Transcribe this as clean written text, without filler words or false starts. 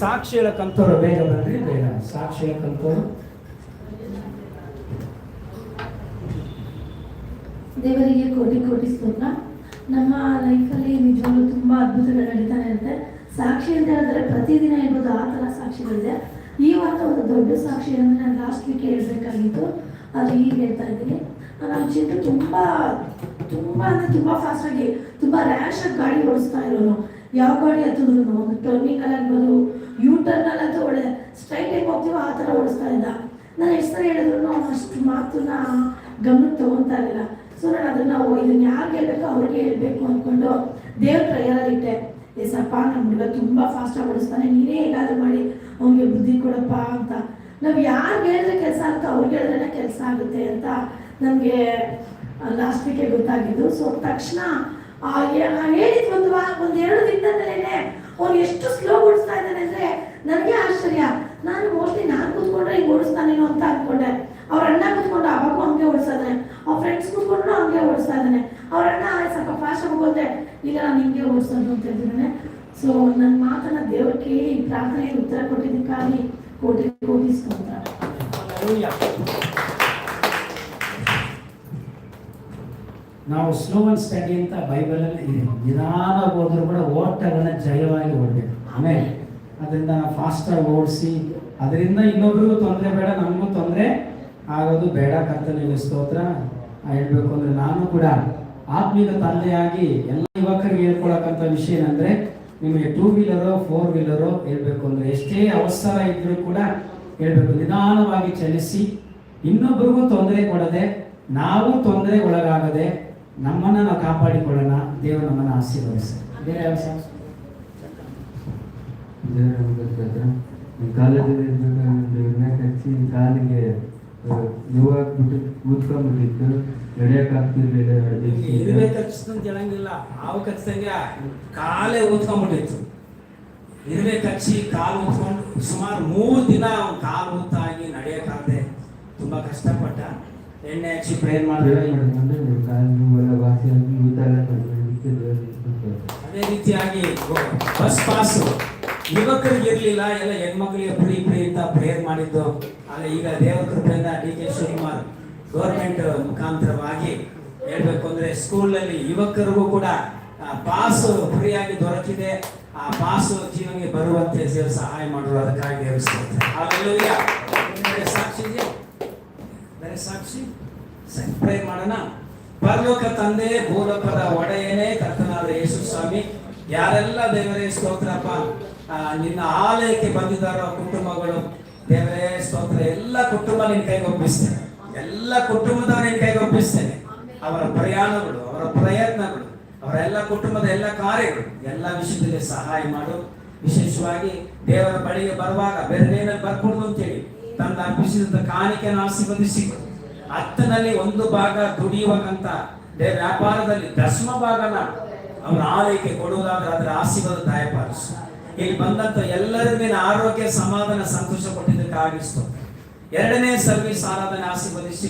ಸಾಕ್ಷಿ ಹೇಳಕ್ಕಂತವ್ರು ಬೇಗ ಬನ್ರಿ, ಬೇಗ ಸಾಕ್ಷಿ ಹೇಳಕ್ಕಂತವ್ರು. ದೇವರಿಗೆ ಕೋಟಿ ಕೋಟಿ ಸ್ತೋತ್ರ. ನಮ್ಮ ಲೈಫಲ್ಲಿ ನಿಜವಾಗ್ಲೂ ತುಂಬ ಅದ್ಭುತಗಳು ನಡೀತಾನೆ ಇರುತ್ತೆ. ಸಾಕ್ಷಿ ಅಂತ ಹೇಳಿದ್ರೆ ಪ್ರತಿದಿನ ಇರ್ಬೋದು, ಆ ಥರ ಸಾಕ್ಷಿಗಳಿದೆ. ಈ ವಾರ ಒಂದು ದೊಡ್ಡ ಸಾಕ್ಷಿ ಅಂದರೆ ನಾನು ಲಾಸ್ಟ್ ವೀಕ್ ಹೇಳ್ಬೇಕಾಗಿತ್ತು, ಆದರೆ ಈಗ ಹೇಳ್ತಾ ಇದ್ದೀನಿ. ನಮ್ಮ ಚಿಂಟು ತುಂಬ ಅಂದರೆ ತುಂಬ ಫಾಸ್ಟಾಗಿ, ತುಂಬ ರ್ಯಾಶಾಗಿ ಗಾಡಿ ಓಡಿಸ್ತಾ ಇರೋನು. ಯಾವ ಗಾಡಿ ಹತ್ತಿದ್ರು ಒಂದು ಟರ್ನಿಂಗಲ್ಲಿ ಆಗ್ಬೋದು, ಟರ್ನಲ್ಲಂತೂ ಒಳ್ಳೆ ಸ್ಟ್ರೈಟಾಗಿ ಹೋಗ್ತೀವೋ ಆ ಥರ ಓಡಿಸ್ತಾ ಇದ್ದ. ನಾನು ಎಷ್ಟು ಸರಿ ಹೇಳಿದ್ರು ಅವನು ಅಷ್ಟು ಮಾತನ್ನ ಗಮನಕ್ಕೆ ತೊಗೊತಾ ಇರಲಿಲ್ಲ. ಸೊ ನಾನು ಅದನ್ನು ಇದನ್ನು ಯಾರಿಗೆ ಹೇಳ್ಬೇಕೋ ಅವ್ರಿಗೆ ಹೇಳಬೇಕು ಅಂದ್ಕೊಂಡು ದೇವ್ರ ಪ್ರೇಯರಲ್ಲಿಟ್ಟೆ. ಏಸಪ್ಪ, ನಮ್ಮ ಹುಡುಗ ತುಂಬ ಫಾಸ್ಟಾಗಿ ಓಡಿಸ್ತಾನೆ, ನೀನೇ ಹೇಗಾದ್ರೂ ಮಾಡಿ ಅವನಿಗೆ ಬುದ್ಧಿ ಕೊಡಪ್ಪ ಅಂತ. ನಾವು ಯಾರಿಗೆ ಹೇಳಿದ್ರೆ ಕೆಲಸ ಆಗುತ್ತೋ ಅವ್ರಿಗೆ ಹೇಳಿದ್ರೆ ಕೆಲಸ ಆಗುತ್ತೆ ಅಂತ ನನಗೆ ಲಾಸ್ಟ್ ವೀಕೆ ಗೊತ್ತಾಗಿದ್ದು. ಸೊ ತಕ್ಷಣ ಹೇಳಿದ ಒಂದು 2 ದಿನದಲ್ಲೇ ಅವ್ನು ಎಷ್ಟು ಸ್ಲೋ ಓಡಿಸ್ತಾ ಇದ್ದಾನೆ ಅಂದರೆ ನನಗೆ ಆಶ್ಚರ್ಯ. ನಾನು ಮೋಸ್ಟ್ಲಿ ನಾನು ಕೂತ್ಕೊಂಡ್ರೆ ಹಿಂಗೆ ಓಡಿಸ್ತಾನೇನೋ ಅಂತ ಅಂದ್ಕೊಂಡೆ. ಅವ್ರ ಅಣ್ಣ ಕೂತ್ಕೊಂಡು ಅವಾಗ ಹಂಗೆ ಓಡಿಸ್ತಾನೆ, ಅವ್ರ ಫ್ರೆಂಡ್ಸ್ ಕೂತ್ಕೊಂಡ್ರು ಹಂಗೆ ಓಡಿಸ್ತಾ ಇದ್ದಾನೆ. ಅವ್ರ ಅಣ್ಣ ಸ್ವಲ್ಪ ಫಾಸ್ಟಾಗಿ ಹೋಗೋದೆ, ಈಗ ನಾನು ಹಿಂಗೆ ಓಡಿಸೋದು ಅಂತ ಹೇಳ್ತಿದ್ದಾನೆ. ಸೊ ನನ್ನ ಮಾತನ್ನ ದೇವ್ರು ಕೇಳಿ ಪ್ರಾರ್ಥನೆಗೆ ಉತ್ತರ ಕೊಟ್ಟಿದ್ದಕ್ಕಾಗಿ ಕೋಟಿ ಕೋಟಿ ಸ್ತೋತ್ರ. ನಾವು ಸ್ಲೋ ಅಂಡ್ ಸ್ಟಡಿ ಅಂತ ಬೈಬಲಲ್ಲಿ ಇದೆ. ನಿಧಾನವಾಗಿ ಹೋದ್ರೂ ಕೂಡ ಓಟವನ್ನು ಜಯವಾಗಿ ಓಡಬೇಕು. ಆಮೇಲೆ ಅದರಿಂದ ಫಾಸ್ಟಾಗಿ ಓಡಿಸಿ ಅದರಿಂದ ಇನ್ನೊಬ್ರಿಗೂ ತೊಂದರೆ ಬೇಡ, ನಮಗೂ ತೊಂದರೆ ಆಗೋದು ಬೇಡ. ಕರ್ತನಿಗೆ ಸ್ತೋತ್ರ. ಹೇಳ್ಬೇಕು ಅಂದರೆ ನಾನು ಕೂಡ ಆತ್ಮೀಕ ತಂದೆಯಾಗಿ ಎಲ್ಲ ಯುವಕರಿಗೆ ಹೇಳ್ಕೊಳಕ್ಕಂಥ ವಿಷಯ ಏನಂದರೆ, ನಿಮಗೆ 2 ವೀಲರೋ 4 ವೀಲರೋ ಹೇಳ್ಬೇಕು ಅಂದರೆ ಎಷ್ಟೇ ಅವಸರ ಇದ್ರೂ ಕೂಡ ಹೇಳ್ಬೇಕು, ನಿಧಾನವಾಗಿ ಚಲಿಸಿ ಇನ್ನೊಬ್ರಿಗೂ ತೊಂದರೆ ಕೊಡದೆ, ನಾವು ತೊಂದರೆ ಒಳಗಾಗದೆ ನಮ್ಮನ್ನು ನಾವು ಕಾಪಾಡಿಕೊಳ್ಳೋಣ. ದೇವರು ನಮ್ಮನ್ನು ಆಶೀರ್ವದಿಸಿ. ಬೇರೆ ಯಾವ ಕಾಲೇಜಲ್ಲಿ ಇರ್ಬೇಕಾದ್ರೆ ಹಚ್ಚಿ ಕಾಲಿಗೆ ನೋವಾಗ್ಬಿಟ್ಟು ಕೂತ್ಕೊಂಡ್ಬಿಟ್ಟಿತ್ತು, ನಡೆಯೋಕ್ಕಾಗ್ತಿರ್ಲಿಲ್ಲ. ಇರುವೆ ಕಚ್ಚಿಸ್ತಂತ ಹೇಳಂಗಿಲ್ಲ, ಹಾವು ಕಚ್ಚಿದಂಗೆ ಕಾಲೇ ಊದ್ಕೊಂಡ್ಬಿಟ್ಟಿತ್ತು. ಇರುವೆ ಕಚ್ಚಿ ಕಾಲು ಊದ್ಕೊಂಡು ಸುಮಾರು 3 ದಿನ ಅವ್ನು ಕಾಲು ಊತಾಗಿ ನಡೆಯೋಕ್ಕಾಗದೆ ತುಂಬ ಕಷ್ಟಪಟ್ಟ. ಎಣ್ಣೆ ಹಚ್ಚಿ ಪ್ರೇಯರ್ ಮಾಡಿದ್ರೆ ಅದೇ ರೀತಿಯಾಗಿ ಬಸ್ ಪಾಸು ಯುವಕರಿಗೆ ಇರಲಿಲ್ಲ, ಎಲ್ಲ ಹೆಣ್ಮಕ್ಳಿಗೆ ಫ್ರೀ ಅಂತ ಪ್ರೇಯರ್ ಮಾಡಿದ್ದು. ಆದರೆ ಈಗ ದೇವರ ಕೃಪೆಯಿಂದ DK ಶಿವಕುಮಾರ್ ಗೌರ್ಮೆಂಟ್ ಮುಖಾಂತರವಾಗಿ ಹೇಳ್ಬೇಕು ಅಂದರೆ ಸ್ಕೂಲಲ್ಲಿ ಯುವಕರಿಗೂ ಕೂಡ ಪಾಸ್ ಫ್ರೀಯಾಗಿ ದೊರಕಿದೆ. ಆ ಪಾಸು ಜೀವನಿಗೆ ಬರುವಂತೆ ದೇವರು ಸಹಾಯ ಮಾಡುವ, ಅದಕ್ಕಾಗಿ ದೇವಸ್ಥಾನ ಸಾಕ್ಷಿ ಇದೆಯಾ? ಬೇರೆ ಸಾಕ್ಷಿ ಪ್ರೇ ಮಾಡೋಣ. ಪರಲೋಕ ತಂದೆ, ಭೂಲೋಕದ ಒಡೆಯನೇ ಕರ್ತನಾದ ಯೇಸು ಸ್ವಾಮಿ, ಯಾರೆಲ್ಲ ದೇವರೇ ಸ್ತೋತ್ರಪ್ಪ ನಿನ್ನ ಆಲಯಕ್ಕೆ ಬಂದಿದ್ದಾರೋ ಕುಟುಂಬಗಳು, ದೇವರೇ ಸ್ತೋತ್ರ, ಎಲ್ಲ ಕುಟುಂಬ ನಿನ್ನ ಕೈಗೆ ಒಪ್ಪಿಸ್ತೇನೆ. ಎಲ್ಲ ಕುಟುಂಬದವ್ರು ನಿನ್ನ ಕೈಗೆ ಒಪ್ಪಿಸ್ತೇನೆ. ಅವರ ಪ್ರಯಾಣಗಳು, ಅವರ ಪ್ರಯತ್ನಗಳು, ಅವರ ಎಲ್ಲ ಕುಟುಂಬದ ಎಲ್ಲ ಕಾರ್ಯಗಳು, ಎಲ್ಲ ವಿಷಯದಲ್ಲಿ ಸಹಾಯ ಮಾಡು. ವಿಶೇಷವಾಗಿ ದೇವರ ಬಳಿಗೆ ಬರುವಾಗ ಬೆರಳಿನಲ್ಲಿ ಬರ್ಕೊಡುದು ಅಂತೇಳಿ ತಂದು ಅರ್ಪಿಸಿದಂತ ಕಾಣಿಕೆಯನ್ನು ಆಶೀರ್ವದಿಸಿ, 10ನಲ್ಲಿ 1 ಭಾಗ ದುಡಿಯುವಂತ ವ್ಯಾಪಾರದಲ್ಲಿ 10ಮ ಭಾಗನ ಅವರ ಆಲಯಕ್ಕೆ ಕೊಡುವುದಾದ್ರೆ ಅದರ ಆಶೀರ್ವಾದ ದಯಪಾಲಿಸು. ಇಲ್ಲಿ ಬಂದಂತ ಎಲ್ಲರಿಗೂ ಆರೋಗ್ಯ, ಸಮಾಧಾನ, ಸಂತೋಷ ಕೊಟ್ಟಿದ್ದಕ್ಕಾಗಿಸ್ತು. 2ನೇ ಸರ್ವಿಸ್ ಆರಾಧನೆ ಆಶೀರ್ವದಿಸಿ.